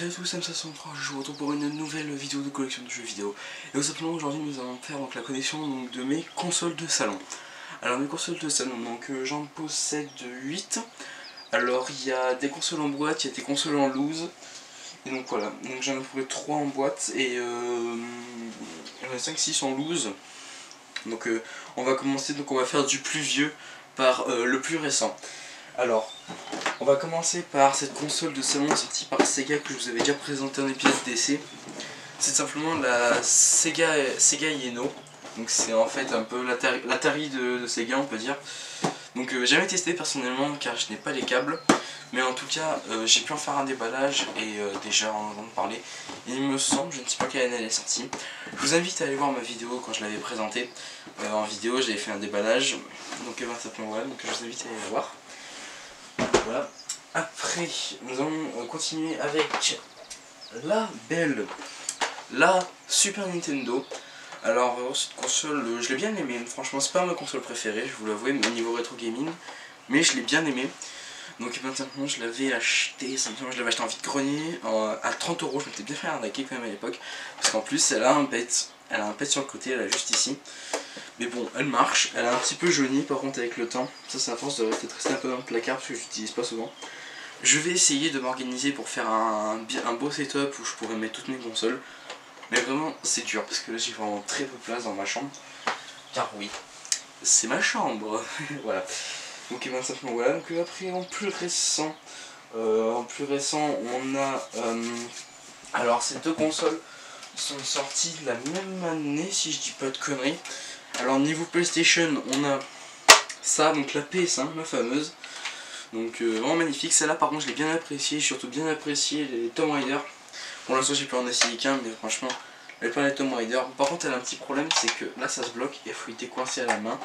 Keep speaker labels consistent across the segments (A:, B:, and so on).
A: Salut à tous, Sam503, je vous retrouve pour une nouvelle vidéo de collection de jeux vidéo. Et tout simplement aujourd'hui nous allons faire donc, la connexion donc, de mes consoles de salon. Alors mes consoles de salon, donc j'en possède 8. Alors il y a des consoles en boîte, il y a des consoles en loose. Et donc voilà, donc j'en ai trouvé 3 en boîte et 5-6 en loose. Donc on va commencer, donc on va faire du plus vieux par le plus récent. Alors, on va commencer par cette console de salon sortie par Sega que je vous avais déjà présenté en épisode d'essai. C'est simplement la Sega Yeno. Donc c'est en fait un peu l'Atari de Sega, on peut dire. Donc jamais testé personnellement car je n'ai pas les câbles. Mais en tout cas j'ai pu en faire un déballage et déjà en entendre parler. Il me semble, je ne sais pas quelle année elle est sortie. Je vous invite à aller voir ma vidéo quand je l'avais présentée. En vidéo j'avais fait un déballage. Donc simplement voilà, donc je vous invite à aller la voir. Voilà. Après, nous allons continuer avec la Super Nintendo. Alors, cette console, je l'ai bien aimée. Franchement, c'est pas ma console préférée, je vous l'avoue, au niveau rétro gaming. Mais je l'ai bien aimée. Donc, maintenant, je l'avais acheté, simplement, je l'avais acheté en vide-grenier à 30 €. Je m'étais bien fait arnaquer quand même à l'époque. Parce qu'en plus, elle a un pet. Elle a un pet sur le côté, elle a juste ici. Mais bon, elle marche, elle a un petit peu jauni par contre avec le temps. Ça c'est à force de rester un peu dans le placard parce que je l'utilise pas souvent. Je vais essayer de m'organiser pour faire un beau setup où je pourrais mettre toutes mes consoles. Mais vraiment c'est dur parce que là j'ai vraiment très peu de place dans ma chambre. Car oui, c'est ma chambre. Voilà. Donc et ben simplement voilà. Donc après en plus récent, on a alors ces deux consoles sont sorties la même année si je dis pas de conneries. Alors niveau PlayStation on a ça, donc la PS1, la fameuse. Donc vraiment magnifique, celle-là par contre je l'ai bien appréciée, j'ai surtout bien apprécié les Tomb Raider. Pour l'instant j'ai pu en essayer qu'un mais franchement elle pas les Tomb Raider. Par contre elle a un petit problème, c'est que là ça se bloque et il faut y décoincer à la main.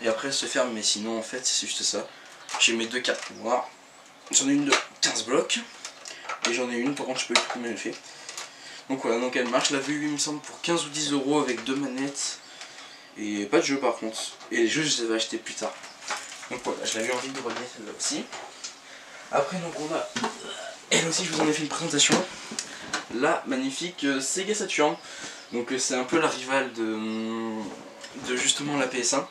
A: Et après elle se ferme, mais sinon en fait c'est juste ça. J'ai mes deux cartes mémoire, j'en ai une de 15 blocs et j'en ai une par contre je peux plus combien elle fait. Donc voilà, donc elle marche, je l'avais eu il me semble pour 15 ou 10 € avec deux manettes. Et pas de jeu par contre. Et les jeux je les avais achetés plus tard. Donc voilà, je l'avais envie de relier celle-là aussi. Après donc on a, elle aussi je vous en ai fait une présentation, la magnifique Sega Saturn. Donc c'est un peu la rivale de justement la PS1.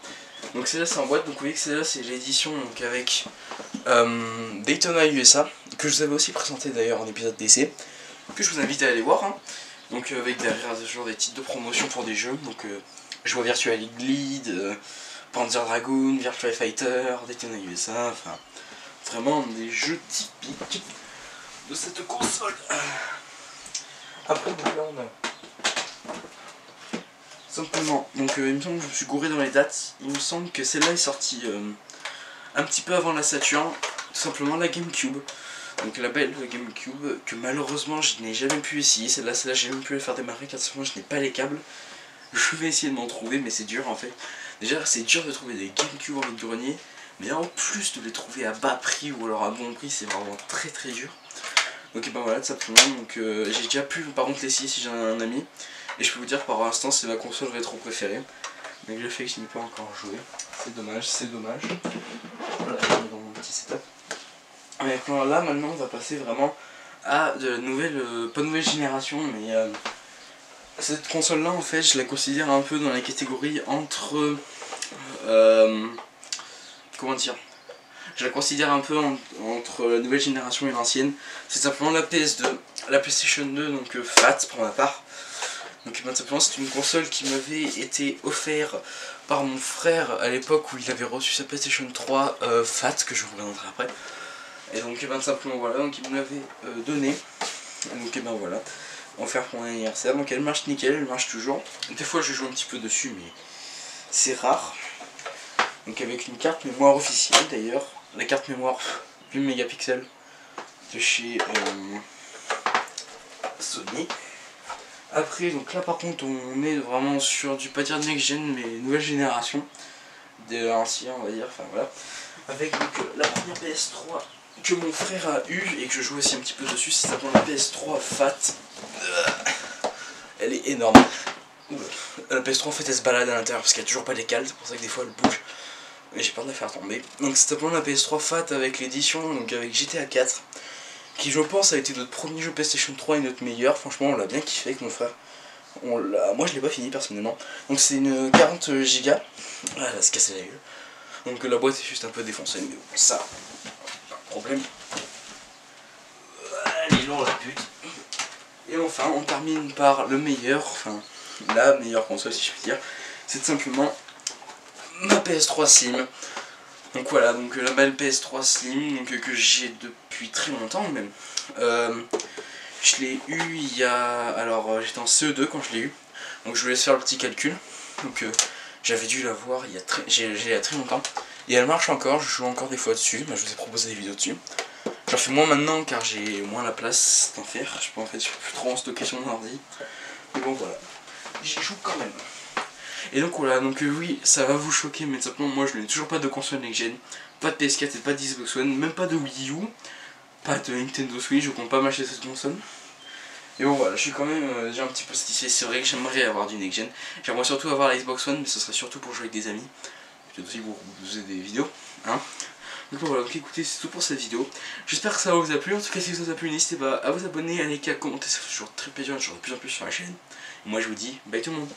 A: Donc celle-là c'est en boîte, donc vous voyez que celle-là c'est l'édition avec Daytona USA, que je vous avais aussi présenté d'ailleurs en épisode d'essai, que je vous invite à aller voir. Hein. Donc avec derrière toujours des titres de promotion pour des jeux. Donc je vois Virtua League, Panzer Dragoon, Virtua Fighter, Daytona USA, enfin vraiment des jeux typiques de cette console. Après donc là on a simplement, donc il me semble que je me suis gouré dans les dates, il me semble que celle-là est sortie un petit peu avant la Saturn, tout simplement la GameCube. Donc la belle GameCube que malheureusement je n'ai jamais pu essayer, celle-là j'ai même pu la faire démarrer car simplement je n'ai pas les câbles. Je vais essayer de m'en trouver mais c'est dur en fait. Déjà c'est dur de trouver des GameCube en vide-grenier, mais en plus de les trouver à bas prix ou alors à bon prix c'est vraiment très très dur. Donc et ben voilà tout simplement, donc j'ai déjà pu par contre l'essayer si j'ai un ami. Et je peux vous dire que par l'instant c'est ma console rétro préférée. Mais le fait que je n'ai pas encore joué, c'est dommage, c'est dommage. Voilà, je dans mon petit setup. Mais là maintenant on va passer vraiment à de la nouvelle, pas nouvelle génération mais cette console là en fait je la considère un peu dans la catégorie entre comment dire, je la considère un peu entre la nouvelle génération et l'ancienne. C'est simplement la PS2, la PlayStation 2 donc FAT pour ma part. Donc simplement c'est une console qui m'avait été offerte par mon frère à l'époque où il avait reçu sa PlayStation 3 FAT que je vous présenterai après. Et donc simplement voilà, donc il me l'avait donné. Donc voilà, offert pour mon anniversaire. Donc elle marche nickel, elle marche toujours. Des fois je joue un petit peu dessus mais c'est rare. Donc avec une carte mémoire officielle d'ailleurs, la carte mémoire 8 mégapixels de chez Sony. Après donc là par contre on est vraiment sur du pas dire next gen mais nouvelle génération de l'ancien on va dire, enfin voilà. Avec donc la première PS3 que mon frère a eu et que je joue aussi un petit peu dessus, c'est simplement la PS3 FAT. Elle est énorme. La PS3 en fait elle se balade à l'intérieur parce qu'il n'y a toujours pas les cales, c'est pour ça que des fois elle bouge. Mais j'ai peur de la faire tomber. Donc c'est simplement la PS3 FAT avec l'édition, donc avec GTA 4. qui je pense a été notre premier jeu PlayStation 3 et notre meilleur. Franchement on l'a bien kiffé avec mon frère. Moi je l'ai pas fini personnellement. Donc c'est une 40 Go. Ah, elle va se casser la gueule. Donc la boîte est juste un peu défoncée, mais bon, ça, pas de problème. Elle est lourde la pute. Et enfin on termine par le meilleur, enfin la meilleure console si je puis dire. C'est simplement ma PS3 Slim. Donc voilà, donc la belle PS3 Slim donc, que j'ai depuis très longtemps même. Je l'ai eu il y a... Alors j'étais en CE2 quand je l'ai eu. Donc je vous laisse faire le petit calcul. Donc j'avais dû l'avoir il y a très longtemps. Et elle marche encore, je joue encore des fois dessus. Bah, je vous ai proposé des vidéos dessus. J'en fais moins maintenant car j'ai moins la place d'en faire. Je peux en fait plus trop en stocker sur mon ordi. Mais bon voilà, j'y joue quand même. Et donc voilà, donc oui, ça va vous choquer, mais simplement moi je n'ai toujours pas de console next-gen. Pas de PS4 et pas de Xbox One, même pas de Wii U. Pas de Nintendo Switch, je compte pas m'acheter cette console. Et bon voilà, je suis quand même déjà un petit peu satisfait. C'est vrai que j'aimerais avoir du next-gen. J'aimerais surtout avoir la Xbox One, mais ce serait surtout pour jouer avec des amis. Peut-être aussi pour vous poser des vidéos. Hein. Donc voilà, donc écoutez, c'est tout pour cette vidéo. J'espère que ça vous a plu. En tout cas, si ça vous a plu, n'hésitez pas à vous abonner, à liker, à commenter. Ça fait toujours très plaisir, j'en ai de plus en plus sur la chaîne. Et moi je vous dis, bye tout le monde.